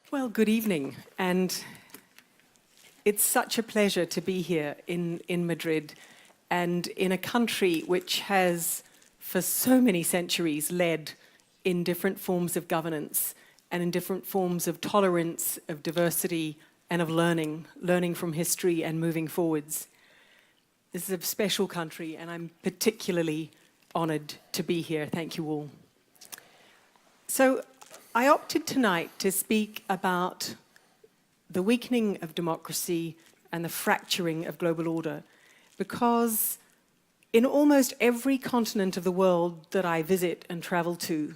Well, good evening, and it's such a pleasure to be here in Madrid and in a country which has, for so many centuries, led in different forms of governance and in different forms of tolerance, of diversity, and of learning from history and moving forwards. This is a special country, and I'm particularly honored to be here. Thank you all. So, I opted tonight to speak about the weakening of democracy and the fracturing of global order because in almost every continent of the world that I visit and travel to,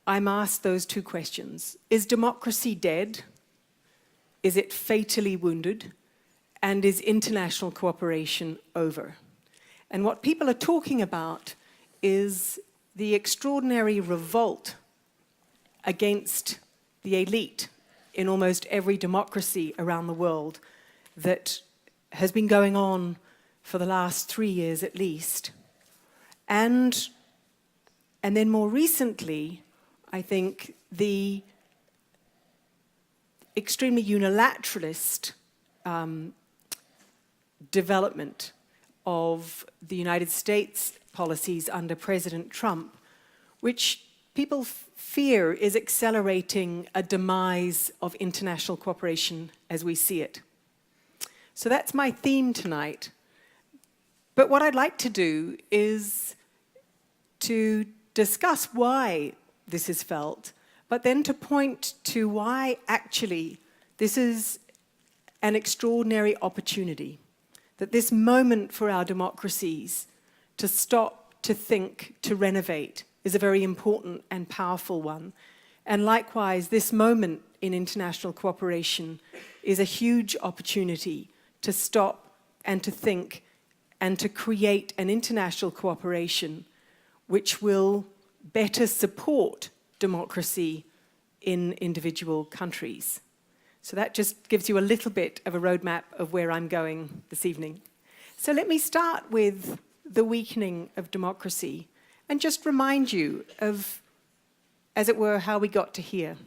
I'm asked those two questions. Is democracy dead? Is it fatally wounded? And is international cooperation over? And what people are talking about is the extraordinary revolt against the elite in almost every democracy around the world that has been going on for the last 3 years at least. And then more recently, I think the extremely unilateralist development of the United States policies under President Trump, which people fear is accelerating a demise of international cooperation as we see it. So that's my theme tonight. But what I'd like to do is to discuss why this is felt, but then to point to why actually this is an extraordinary opportunity, that this moment for our democracies to stop, to think, to renovate is a very important and powerful one. And likewise, this moment in international cooperation is a huge opportunity to stop and to think and to create an international cooperation which will better support democracy in individual countries. So that just gives you a little bit of a roadmap of where I'm going this evening. So let me start with the weakening of democracy and just remind you of, as it were, how we got to here.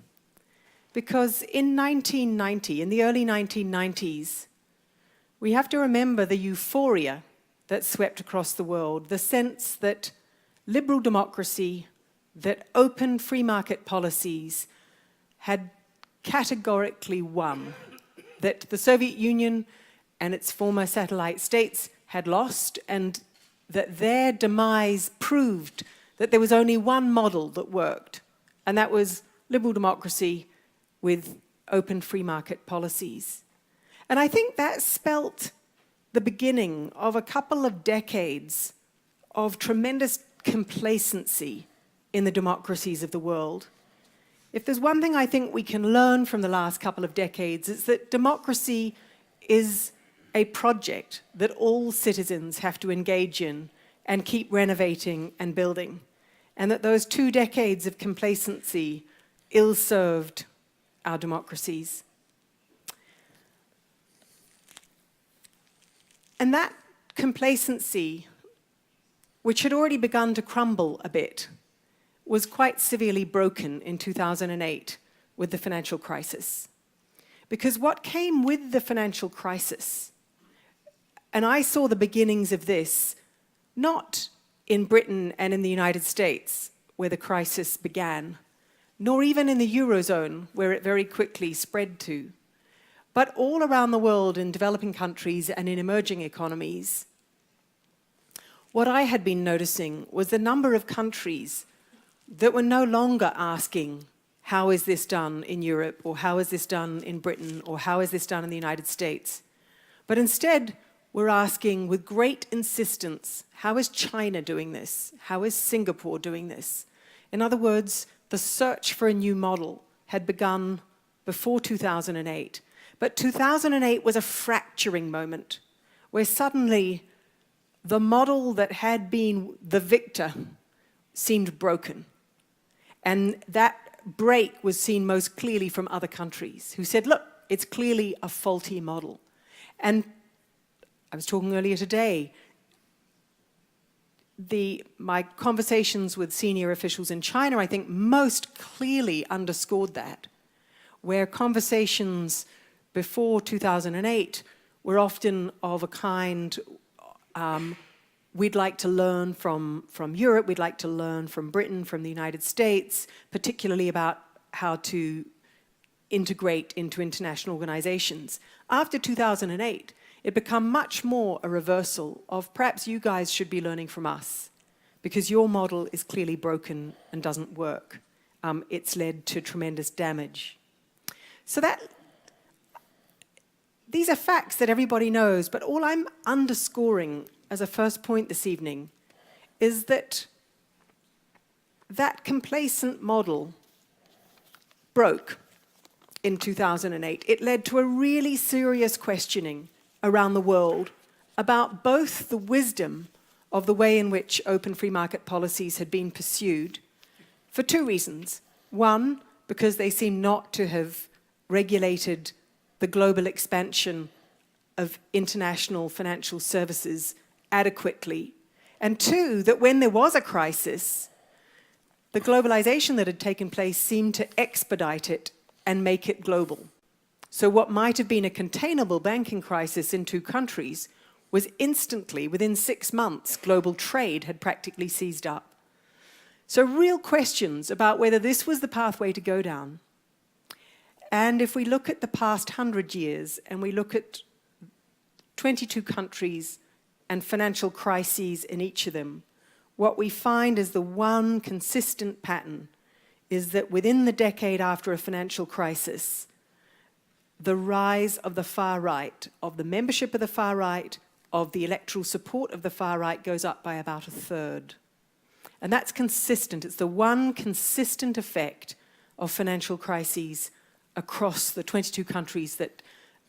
Because in 1990, in the early 1990s, we have to remember the euphoria that swept across the world, the sense that liberal democracy, that open free market policies had categorically won, that the Soviet Union and its former satellite states had lost, and that their demise proved that there was only one model that worked, and that was liberal democracy with open free market policies. And I think that spelt the beginning of a couple of decades of tremendous complacency in the democracies of the world. If there's one thing I think we can learn from the last couple of decades, it's that democracy is a project that all citizens have to engage in and keep renovating and building, and that those 2 decades of complacency ill-served our democracies. And that complacency, which had already begun to crumble a bit, was quite severely broken in 2008 with the financial crisis. Because what came with the financial crisis, and I saw the beginnings of this, not in Britain and in the United States, where the crisis began, nor even in the Eurozone, where it very quickly spread to, but all around the world in developing countries and in emerging economies. What I had been noticing was the number of countries that were no longer asking, how is this done in Europe, or how is this done in Britain, or how is this done in the United States? But instead, we're asking with great insistence, how is China doing this? How is Singapore doing this? In other words, the search for a new model had begun before 2008. But 2008 was a fracturing moment where suddenly the model that had been the victor seemed broken. And that break was seen most clearly from other countries who said, look, it's clearly a faulty model. And I was talking earlier today, my conversations with senior officials in China, I think, most clearly underscored that. where conversations before 2008 were often of a kind, we'd like to learn from Europe, we'd like to learn from Britain, from the United States, particularly about how to integrate into international organizations. After 2008, it became much more a reversal of perhaps you guys should be learning from us because your model is clearly broken and doesn't work. It's led to tremendous damage. So these are facts that everybody knows, but all I'm underscoring as a first point this evening is that that complacent model broke in 2008. It led to a really serious questioning around the world about both the wisdom of the way in which open free market policies had been pursued for two reasons. One, because they seem not to have regulated the global expansion of international financial services adequately. And two, that when there was a crisis, the globalization that had taken place seemed to expedite it and make it global. So what might have been a containable banking crisis in two countries was instantly, within 6 months, global trade had practically seized up. So real questions about whether this was the pathway to go down. And if we look at the past 100 years and we look at 22 countries and financial crises in each of them, what we find is the one consistent pattern is that within the decade after a financial crisis, the rise of the far right, of the membership of the far right, of the electoral support of the far right goes up by about 1/3. And that's consistent. It's the one consistent effect of financial crises across the 22 countries that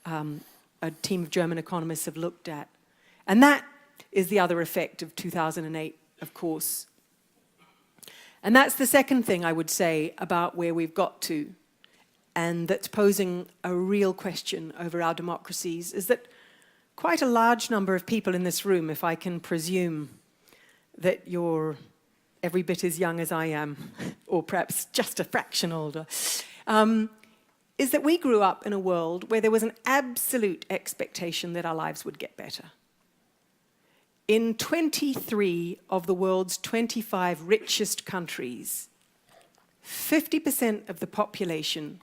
a team of German economists have looked at. And that is the other effect of 2008, of course. And that's the second thing I would say about where we've got to, and that's posing a real question over our democracies, is that quite a large number of people in this room, if I can presume that you're every bit as young as I am, or perhaps just a fraction older, is that we grew up in a world where there was an absolute expectation that our lives would get better. In 23 of the world's 25 richest countries, 50% of the population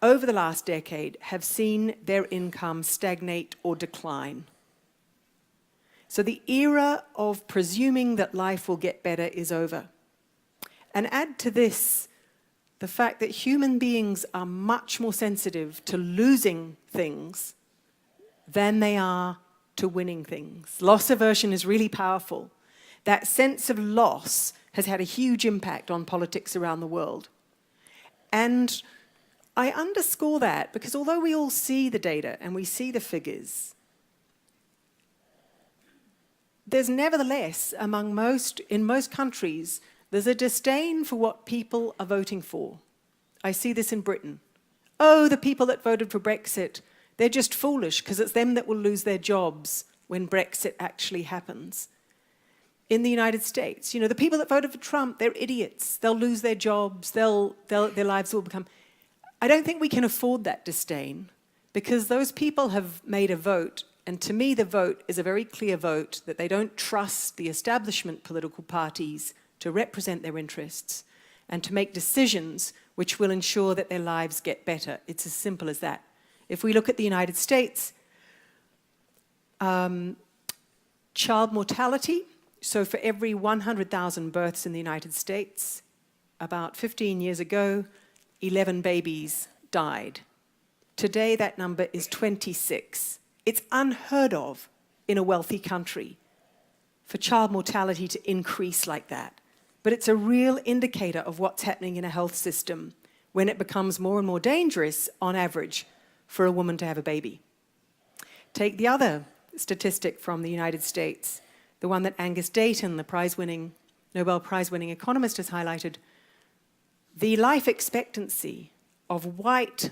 over the last decade have seen their income stagnate or decline. So the era of presuming that life will get better is over. And add to this the fact that human beings are much more sensitive to losing things than they are to winning things. Loss aversion is really powerful. That sense of loss has had a huge impact on politics around the world. And I underscore that because although we all see the data and we see the figures, there's nevertheless, in most countries, there's a disdain for what people are voting for. I see this in Britain. Oh, the people that voted for Brexit, they're just foolish because it's them that will lose their jobs when Brexit actually happens. In the United States, the people that voted for Trump, they're idiots. They'll lose their jobs. Their lives will become... I don't think we can afford that disdain because those people have made a vote, and to me the vote is a very clear vote that they don't trust the establishment political parties to represent their interests and to make decisions which will ensure that their lives get better. It's as simple as that. If we look at the United States, child mortality, so for every 100,000 births in the United States, about 15 years ago, 11 babies died. Today, that number is 26. It's unheard of in a wealthy country for child mortality to increase like that. But it's a real indicator of what's happening in a health system when it becomes more and more dangerous, on average, for a woman to have a baby. Take the other statistic from the United States, the one that Angus Dayton, the Nobel Prize-winning economist, has highlighted. The life expectancy of white,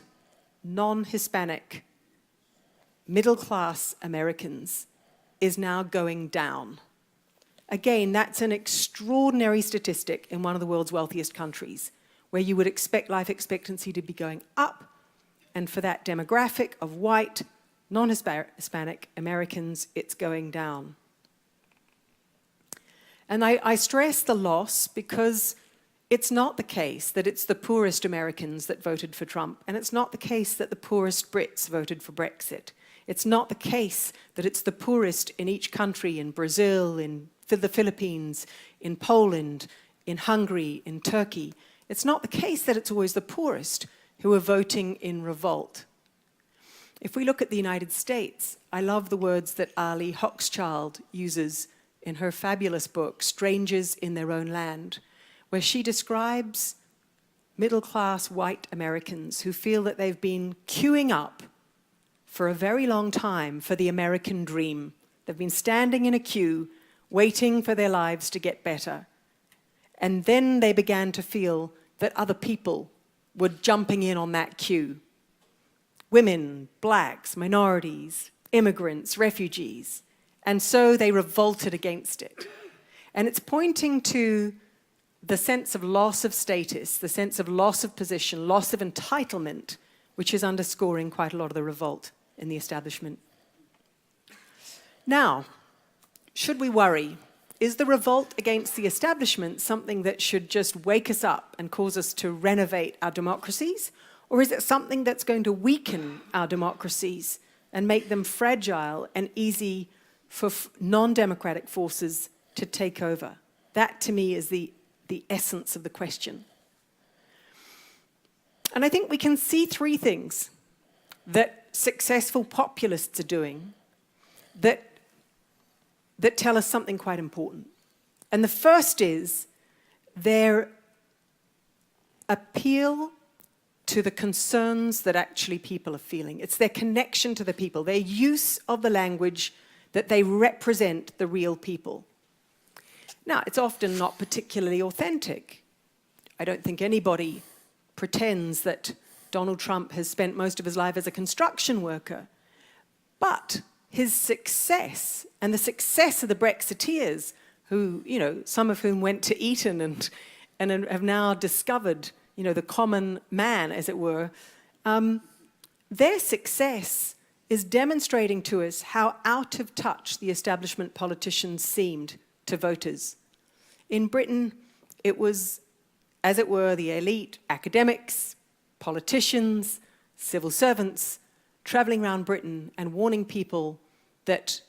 non-Hispanic, middle-class Americans is now going down. Again, that's an extraordinary statistic in one of the world's wealthiest countries. where you would expect life expectancy to be going up, and for that demographic of white, non-Hispanic Americans, it's going down. And I stress the loss because it's not the case that it's the poorest Americans that voted for Trump, and it's not the case that the poorest Brits voted for Brexit. It's not the case that it's the poorest in each country, in Brazil, in the Philippines, in Poland, in Hungary, in Turkey. It's not the case that it's always the poorest who are voting in revolt. If we look at the United States, I love the words that Ali Hochschild uses in her fabulous book, Strangers in Their Own Land, where she describes middle-class white Americans who feel that they've been queuing up for a very long time for the American dream. They've been standing in a queue, waiting for their lives to get better. And then they began to feel that other people were jumping in on that queue. Women, blacks, minorities, immigrants, refugees. And so they revolted against it. And it's pointing to the sense of loss of status, the sense of loss of position, loss of entitlement, which is underscoring quite a lot of the revolt in the establishment. Now, should we worry? Is the revolt against the establishment something that should just wake us up and cause us to renovate our democracies? Or is it something that's going to weaken our democracies and make them fragile and easy for non-democratic forces to take over? That, to me, is the essence of the question. And I think we can see three things that successful populists are doing that tell us something quite important. And the first is their appeal to the concerns that actually people are feeling. It's their connection to the people, their use of the language that they represent the real people. Now, it's often not particularly authentic. I don't think anybody pretends that Donald Trump has spent most of his life as a construction worker. But his success and the success of the Brexiteers, who, some of whom went to Eton and have now discovered, the common man, as it were, their success is demonstrating to us how out of touch the establishment politicians seemed to voters. In Britain, it was, as it were, the elite academics, politicians, civil servants, traveling around Britain and warning people that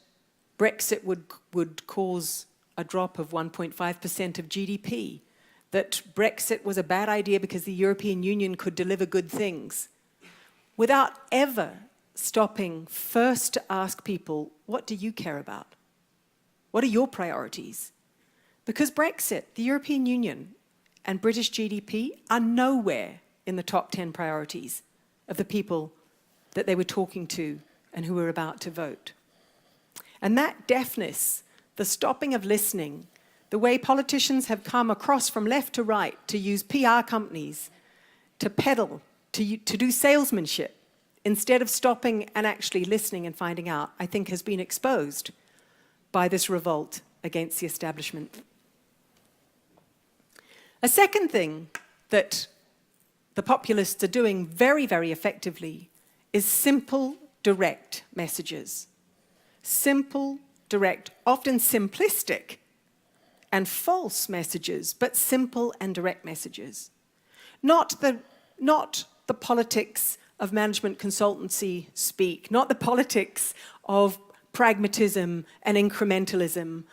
Brexit would cause a drop of 1.5% of GDP, that Brexit was a bad idea because the European Union could deliver good things, without ever stopping first to ask people, what do you care about? What are your priorities? Because Brexit, the European Union, and British GDP are nowhere in the top 10 priorities of the people that they were talking to and who were about to vote. And that deafness, the stopping of listening, the way politicians have come across from left to right to use PR companies, to peddle, to do salesmanship, instead of stopping and actually listening and finding out, I think has been exposed by this revolt against the establishment. A second thing that the populists are doing very, very effectively is simple, direct messages. Simple, direct, often simplistic and false messages, but simple and direct messages. Not the politics of management consultancy speak, not the politics of pragmatism and incrementalism,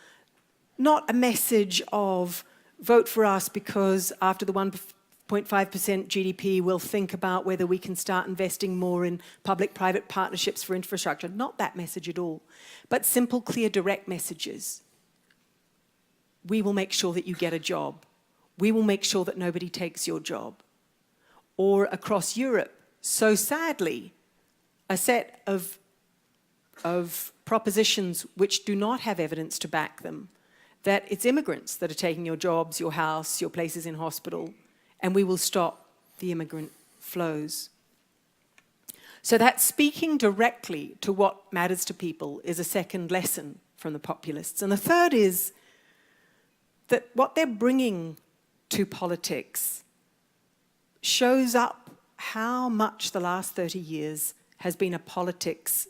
not a message of vote for us because after the 1.5% GDP we'll think about whether we can start investing more in public-private partnerships for infrastructure. Not that message at all, but simple, clear, direct messages. We will make sure that you get a job. We will make sure that nobody takes your job. Or across Europe, so sadly, a set of propositions which do not have evidence to back them, that it's immigrants that are taking your jobs, your house, your places in hospital, and we will stop the immigrant flows. So that speaking directly to what matters to people is a second lesson from the populists. And the third is that what they're bringing to politics shows up how much the last 30 years has been a politics,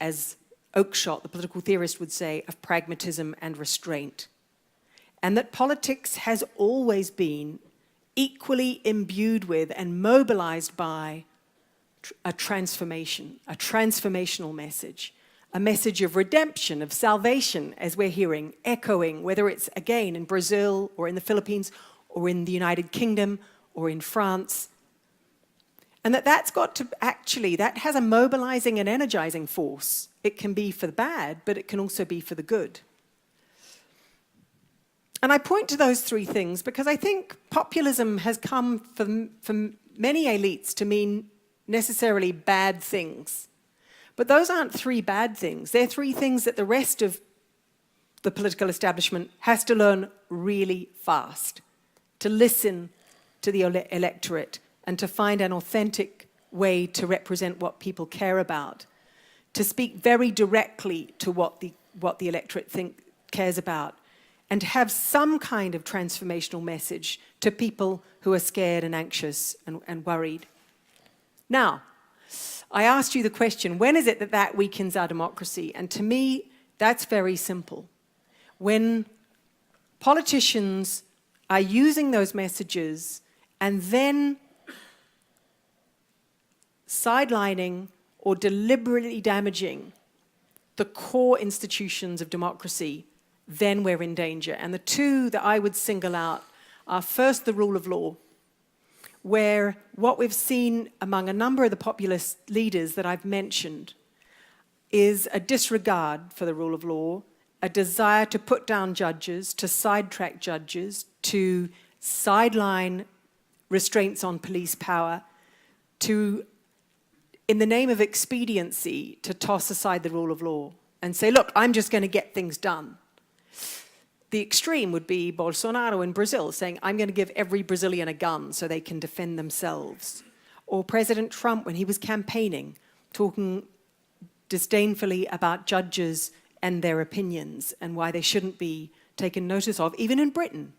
as Oakeshott, the political theorist, would say, of pragmatism and restraint. And that politics has always been equally imbued with and mobilized by a transformation, a transformational message, a message of redemption, of salvation, as we're hearing, echoing, whether it's again in Brazil or in the Philippines or in the United Kingdom or in France. And that's got to actually, that has a mobilizing and energizing force. It can be for the bad, but it can also be for the good. And I point to those three things because I think populism has come for many elites to mean necessarily bad things. But those aren't three bad things. They're three things that the rest of the political establishment has to learn really fast, to listen to the electorate and to find an authentic way to represent what people care about, to speak very directly to what the electorate cares about, and to have some kind of transformational message to people who are scared and anxious and worried. Now, I asked you the question, when is it that weakens our democracy? And to me, that's very simple. When politicians are using those messages and then sidelining or deliberately damaging the core institutions of democracy, then we're in danger. And the two that I would single out are first the rule of law, where what we've seen among a number of the populist leaders that I've mentioned is a disregard for the rule of law, a desire to put down judges, to sidetrack judges, to sideline restraints on police power, to, in the name of expediency, to toss aside the rule of law and say, look, I'm just going to get things done. The extreme would be Bolsonaro in Brazil saying, I'm going to give every Brazilian a gun so they can defend themselves. Or President Trump when he was campaigning, talking disdainfully about judges and their opinions and why they shouldn't be taken notice of, even in Britain.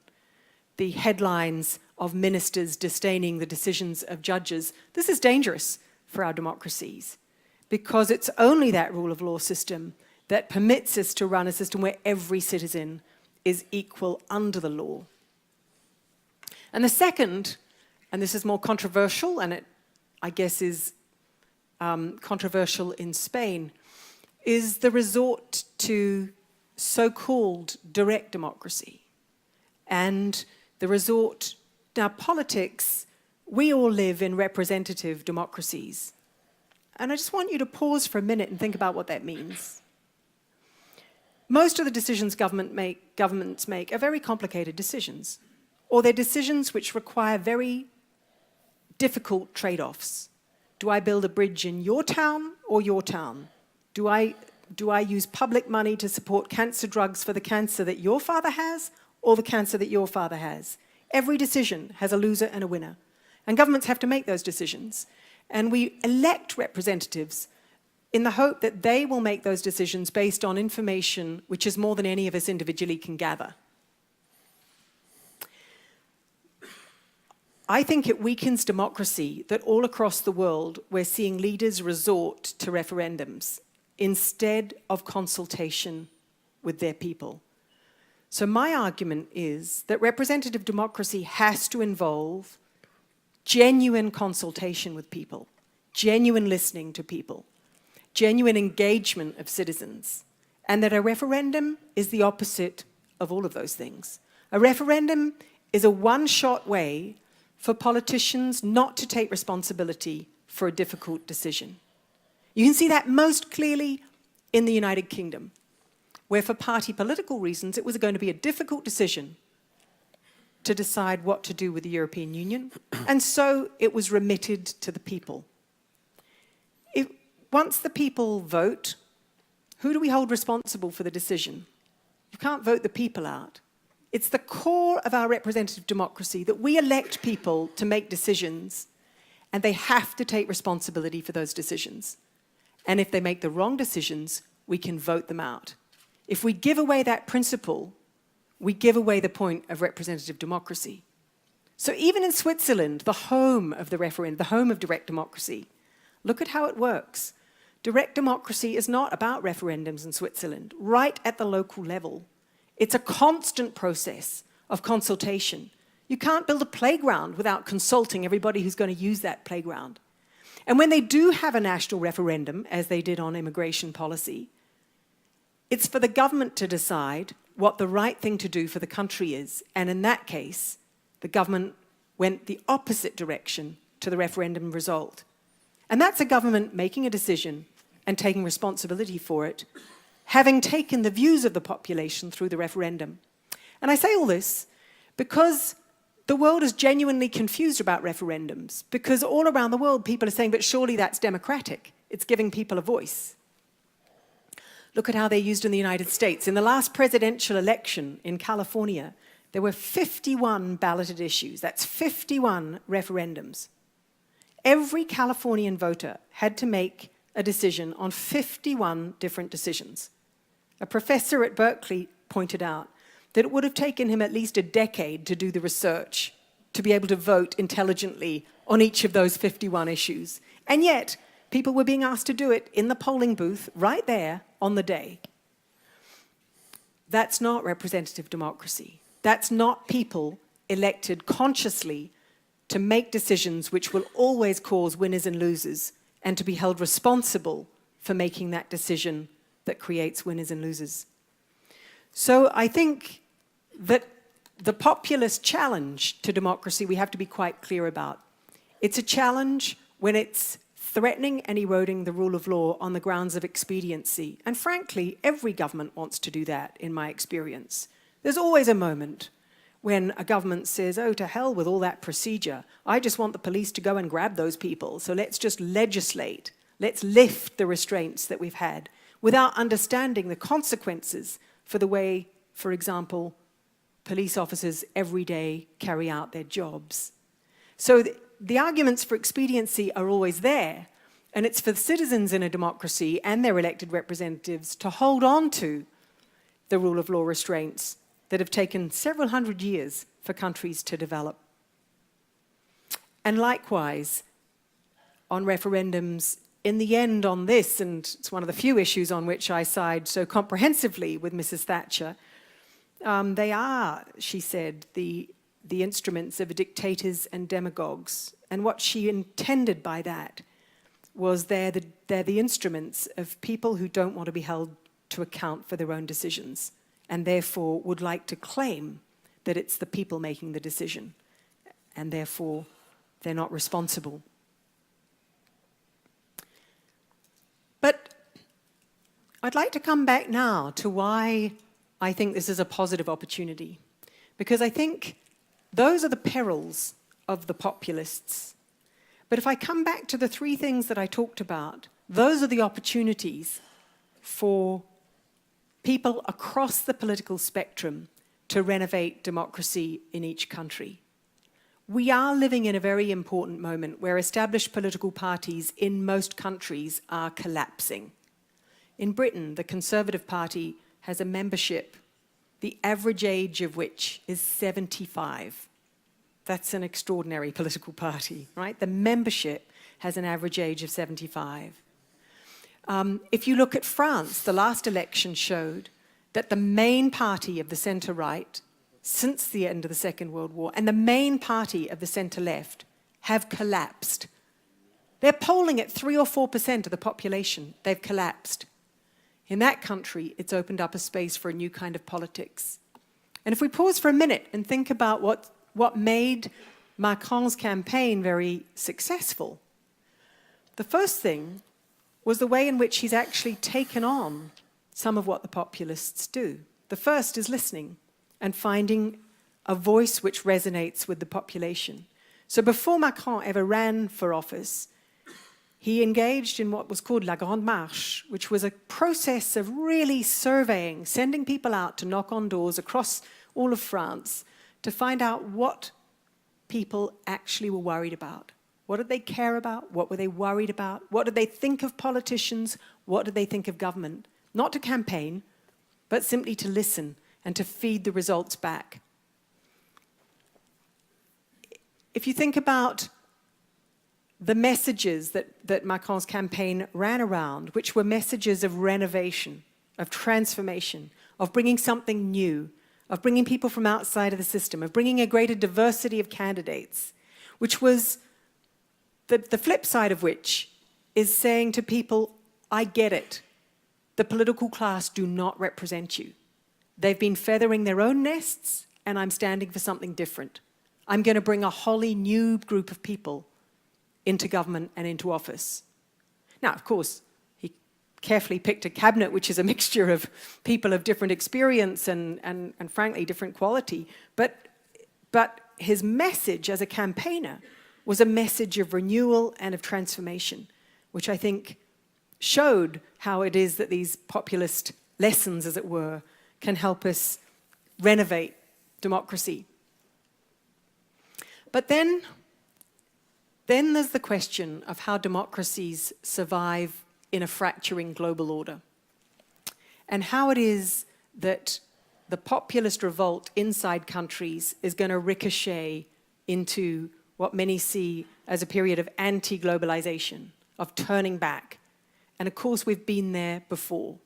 The headlines of ministers disdaining the decisions of judges. This is dangerous for our democracies because it's only that rule of law system that permits us to run a system where every citizen is equal under the law. And the second, and this is more controversial, and it, I guess, is controversial in Spain, is the resort to so-called direct democracy. And the resort, now politics, we all live in representative democracies. And I just want you to pause for a minute and think about what that means. Most of the decisions governments make are very complicated decisions, or they're decisions which require very difficult trade-offs. Do I build a bridge in your town or your town? Do I use public money to support cancer drugs for the cancer that your father has or the cancer that your father has? Every decision has a loser and a winner. And governments have to make those decisions. And we elect representatives in the hope that they will make those decisions based on information which is more than any of us individually can gather. I think it weakens democracy that all across the world we're seeing leaders resort to referendums instead of consultation with their people. So my argument is that representative democracy has to involve genuine consultation with people, genuine listening to people, genuine engagement of citizens, and that a referendum is the opposite of all of those things. A referendum is a one-shot way for politicians not to take responsibility for a difficult decision. You can see that most clearly in the United Kingdom, where for party political reasons it was going to be a difficult decision to decide what to do with the European Union, and so it was remitted to the people. Once the people vote, who do we hold responsible for the decision? You can't vote the people out. It's the core of our representative democracy that we elect people to make decisions, and they have to take responsibility for those decisions. And if they make the wrong decisions, we can vote them out. If we give away that principle, we give away the point of representative democracy. So even in Switzerland, the home of the referendum, the home of direct democracy, look at how it works. Direct democracy is not about referendums in Switzerland, right at the local level. It's a constant process of consultation. You can't build a playground without consulting everybody who's going to use that playground. And when they do have a national referendum, as they did on immigration policy, it's for the government to decide what the right thing to do for the country is. And in that case, the government went the opposite direction to the referendum result. And that's a government making a decision and taking responsibility for it, having taken the views of the population through the referendum. And I say all this because the world is genuinely confused about referendums, because all around the world people are saying, but surely that's democratic. It's giving people a voice. Look at how they're used in the United States. In the last presidential election in California, there were 51 balloted issues. That's 51 referendums. Every Californian voter had to make a decision on 51 different decisions. A professor at Berkeley pointed out that it would have taken him at least a decade to do the research to be able to vote intelligently on each of those 51 issues. And yet, people were being asked to do it in the polling booth right there on the day. That's not representative democracy. That's not people elected consciously to make decisions which will always cause winners and losers, and to be held responsible for making that decision that creates winners and losers. So I think that the populist challenge to democracy we have to be quite clear about. It's a challenge when it's threatening and eroding the rule of law on the grounds of expediency. And frankly, every government wants to do that, in my experience. There's always a moment when a government says, oh, to hell with all that procedure. I just want the police to go and grab those people, so let's just legislate. Let's lift the restraints that we've had without understanding the consequences for the way, for example, police officers every day carry out their jobs. So the arguments for expediency are always there, and it's for the citizens in a democracy and their elected representatives to hold on to the rule of law restraints that have taken several hundred years for countries to develop. And likewise, on referendums, in the end on this, and it's one of the few issues on which I side so comprehensively with Mrs. Thatcher, they are, she said, the instruments of dictators and demagogues. And what she intended by that was they're the instruments of people who don't want to be held to account for their own decisions, and therefore would like to claim that it's the people making the decision, and therefore they're not responsible. But I'd like to come back now to why I think this is a positive opportunity, because I think those are the perils of the populists. But if I come back to the three things that I talked about, those are the opportunities for people across the political spectrum to renovate democracy in each country. We are living in a very important moment where established political parties in most countries are collapsing. In Britain, the Conservative Party has a membership, the average age of which is 75. That's an extraordinary political party, right? The membership has an average age of 75. If you look at France, the last election showed that the main party of the centre-right, since the end of the Second World War, and the main party of the centre-left have collapsed. They're polling at 3 or 4% of the population. They've collapsed. In that country, it's opened up a space for a new kind of politics. And if we pause for a minute and think about what made Macron's campaign very successful, the first thing was the way in which he's actually taken on some of what the populists do. The first is listening and finding a voice which resonates with the population. So before Macron ever ran for office, he engaged in what was called La Grande Marche, which was a process of really surveying, sending people out to knock on doors across all of France to find out what people actually were worried about. What did they care about? What were they worried about? What did they think of politicians? What did they think of government? Not to campaign, but simply to listen and to feed the results back. if you think about the messages that Macron's campaign ran around, which were messages of renovation, of transformation, of bringing something new, of bringing people from outside of the system, of bringing a greater diversity of candidates, which was the flip side of which is saying to people, I get it. The political class do not represent you. They've been feathering their own nests, and I'm standing for something different. I'm going to bring a wholly new group of people into government and into office. Now, of course, he carefully picked a cabinet which is a mixture of people of different experience and frankly, different quality. But his message as a campaigner was a message of renewal and of transformation, which I think showed how it is that these populist lessons, as it were, can help us renovate democracy. But then there's the question of how democracies survive in a fracturing global order, and how it is that the populist revolt inside countries is going to ricochet into what many see as a period of anti-globalization, of turning back. And of course, we've been there before.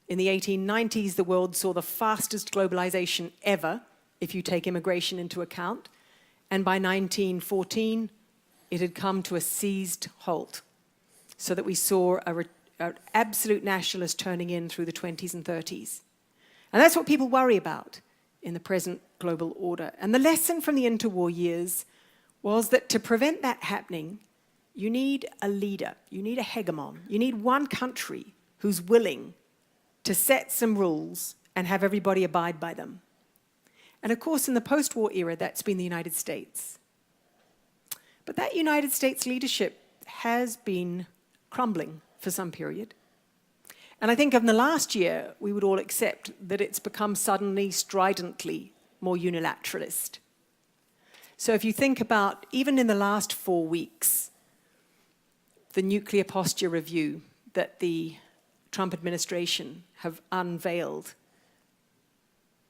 In the 1890s, the world saw the fastest globalization ever, if you take immigration into account. And by 1914, it had come to a seized halt, so that we saw an absolute nationalist turning in through the 20s and 30s. And that's what people worry about in the present global order. And the lesson from the interwar years was that to prevent that happening, you need a leader, you need a hegemon, you need one country who's willing to set some rules and have everybody abide by them. And of course, in the post-war era, that's been the United States. But that United States leadership has been crumbling for some period. And I think in the last year, we would all accept that it's become suddenly, stridently more unilateralist. So if you think about, even in the last 4 weeks, the nuclear posture review that the Trump administration have unveiled,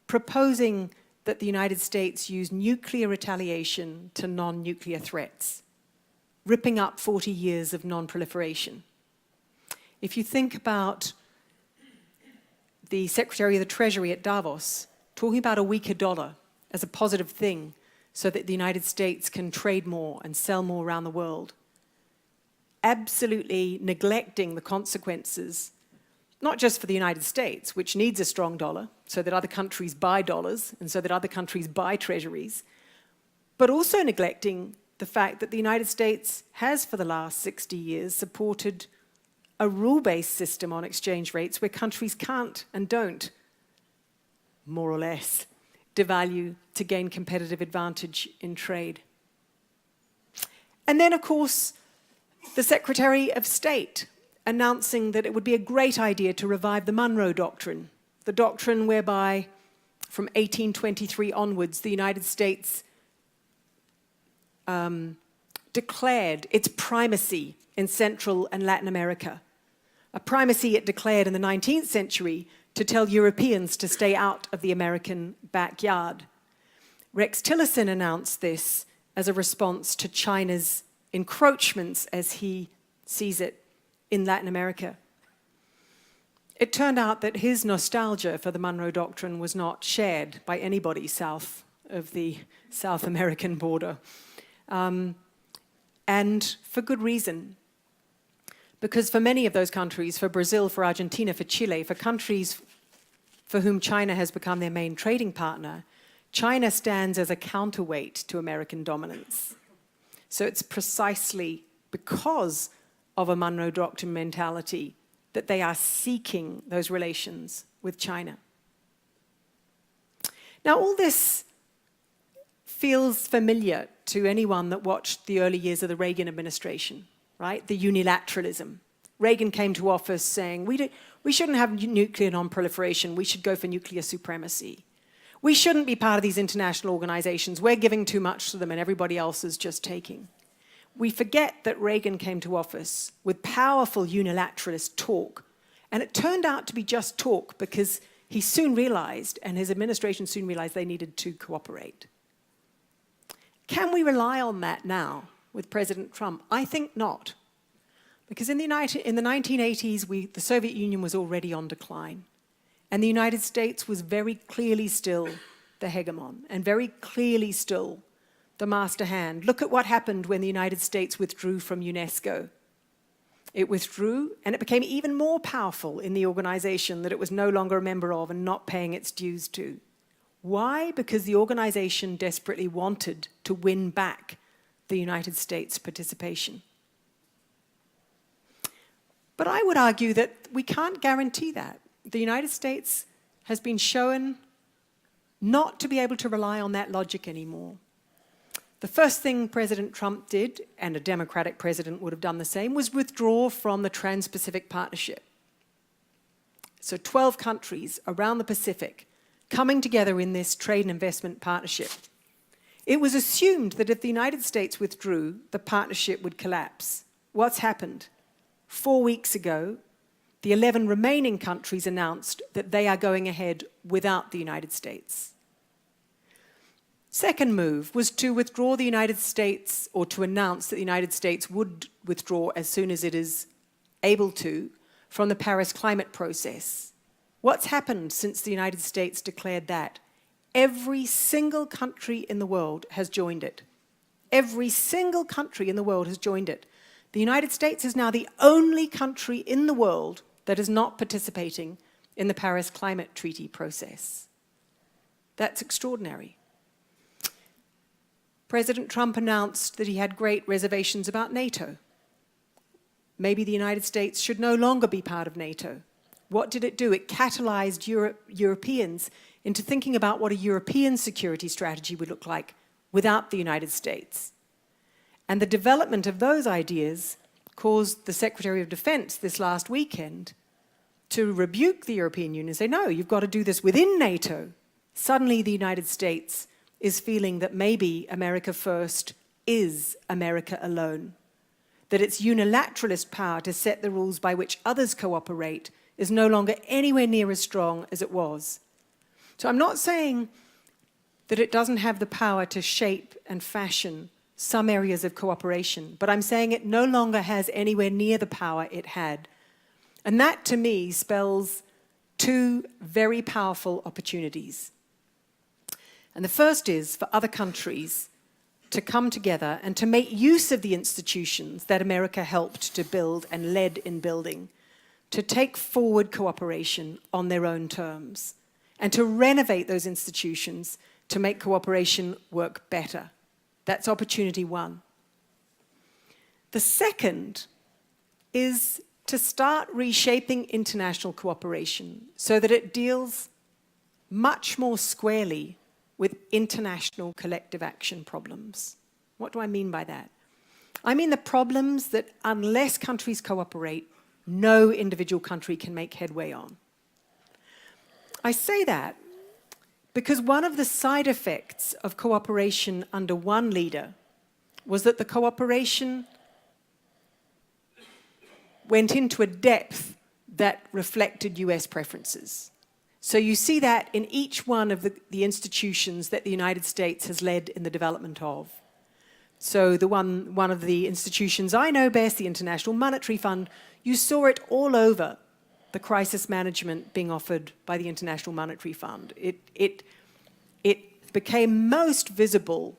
proposing that the United States use nuclear retaliation to non-nuclear threats, ripping up 40 years of non-proliferation. If you think about the Secretary of the Treasury at Davos talking about a weaker dollar as a positive thing so that the United States can trade more and sell more around the world, absolutely neglecting the consequences, not just for the United States, which needs a strong dollar so that other countries buy dollars and so that other countries buy treasuries, but also neglecting the fact that the United States has, for the last 60 years, supported a rule-based system on exchange rates where countries can't and don't, more or less, devalue to gain competitive advantage in trade. And then, of course, the Secretary of State announcing that it would be a great idea to revive the Monroe Doctrine, the doctrine whereby from 1823 onwards, the United States declared its primacy in Central and Latin America, a primacy it declared in the 19th century to tell Europeans to stay out of the American backyard. Rex Tillerson announced this as a response to China's encroachments, as he sees it, in Latin America. It turned out that his nostalgia for the Monroe Doctrine was not shared by anybody south of the South American border. And for good reason. Because for many of those countries, for Brazil, for Argentina, for Chile, for countries for whom China has become their main trading partner, China stands as a counterweight to American dominance. So it's precisely because of a Monroe Doctrine mentality that they are seeking those relations with China. Now, all this feels familiar to anyone that watched the early years of the Reagan administration, right? The unilateralism. Reagan came to office saying, we shouldn't have nuclear non-proliferation, we should go for nuclear supremacy. We shouldn't be part of these international organizations, we're giving too much to them and everybody else is just taking. We forget that Reagan came to office with powerful unilateralist talk, and it turned out to be just talk because he soon realized, and his administration soon realized, they needed to cooperate. Can we rely on that now with President Trump? I think not. Because in the 1980s, the Soviet Union was already on decline. And the United States was very clearly still the hegemon, and very clearly still the master hand. Look at what happened when the United States withdrew from UNESCO. It withdrew, and it became even more powerful in the organization that it was no longer a member of and not paying its dues to. Why? Because the organization desperately wanted to win back the United States' participation. But I would argue that we can't guarantee that. The United States has been shown not to be able to rely on that logic anymore. The first thing President Trump did, and a Democratic president would have done the same, was withdraw from the Trans-Pacific Partnership. So 12 countries around the Pacific coming together in this trade and investment partnership. It was assumed that if the United States withdrew, the partnership would collapse. What's happened? 4 weeks ago, the 11 remaining countries announced that they are going ahead without the United States. Second move was to withdraw the United States, or to announce that the United States would withdraw as soon as it is able to from the Paris climate process. What's happened since the United States declared that? Every single country in the world has joined it. Every single country in the world has joined it. The United States is now the only country in the world that is not participating in the Paris Climate Treaty process. That's extraordinary. President Trump announced that he had great reservations about NATO. Maybe the United States should no longer be part of NATO. What did it do? It catalyzed Europeans into thinking about what a European security strategy would look like without the United States. And the development of those ideas caused the Secretary of Defense this last weekend to rebuke the European Union and say, no, you've got to do this within NATO. Suddenly the United States is feeling that maybe America first is America alone, that its unilateralist power to set the rules by which others cooperate is no longer anywhere near as strong as it was. So I'm not saying that it doesn't have the power to shape and fashion some areas of cooperation, but I'm saying it no longer has anywhere near the power it had. And that, to me, spells two very powerful opportunities. And the first is for other countries to come together and to make use of the institutions that America helped to build and led in building, to take forward cooperation on their own terms, and to renovate those institutions to make cooperation work better. That's opportunity one. The second is to start reshaping international cooperation so that it deals much more squarely with international collective action problems. What do I mean by that? I mean the problems that unless countries cooperate, no individual country can make headway on. I say that because one of the side effects of cooperation under one leader was that the cooperation went into a depth that reflected US preferences. So you see that in each one of the institutions that the United States has led in the development of. So one of the institutions I know best, the International Monetary Fund, you saw it all over the crisis management being offered by the International Monetary Fund. It became most visible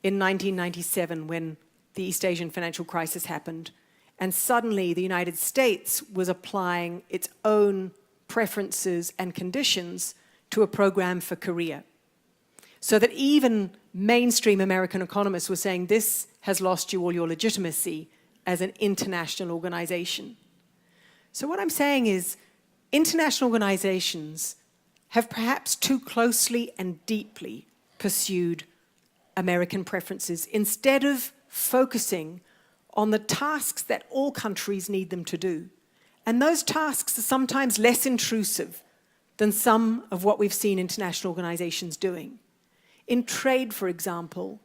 in 1997 when the East Asian financial crisis happened, and suddenly the United States was applying its own preferences and conditions to a program for Korea. So that even mainstream American economists were saying this has lost you all your legitimacy as an international organization. So what I'm saying is international organizations have perhaps too closely and deeply pursued American preferences instead of focusing on the tasks that all countries need them to do. And those tasks are sometimes less intrusive than some of what we've seen international organizations doing. In trade, for example,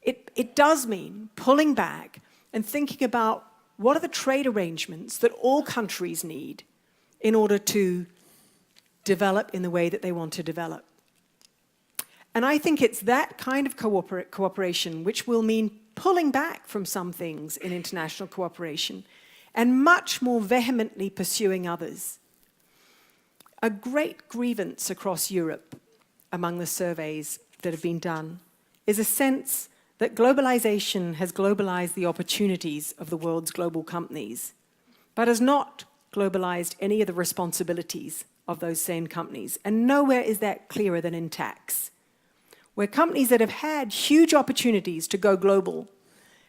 it does mean pulling back and thinking about what are the trade arrangements that all countries need in order to develop in the way that they want to develop. And I think it's that kind of cooperation which will mean pulling back from some things in international cooperation and much more vehemently pursuing others. A great grievance across Europe among the surveys that have been done is a sense that globalization has globalized the opportunities of the world's global companies, but has not globalized any of the responsibilities of those same companies. And nowhere is that clearer than in tax, where companies that have had huge opportunities to go global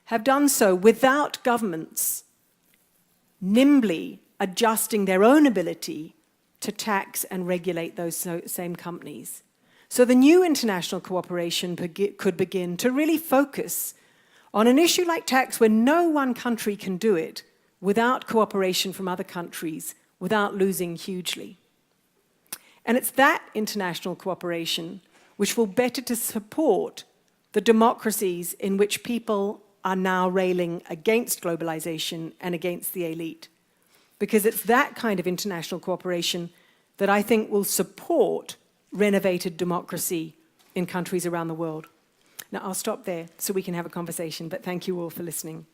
have done so without governments nimbly adjusting their own ability to tax and regulate those same companies. So the new international cooperation could begin to really focus on an issue like tax where no one country can do it without cooperation from other countries, without losing hugely. And it's that international cooperation which will better to support the democracies in which people are now railing against globalization and against the elite. Because it's that kind of international cooperation that I think will support renovated democracy in countries around the world. Now, I'll stop there so we can have a conversation, but thank you all for listening.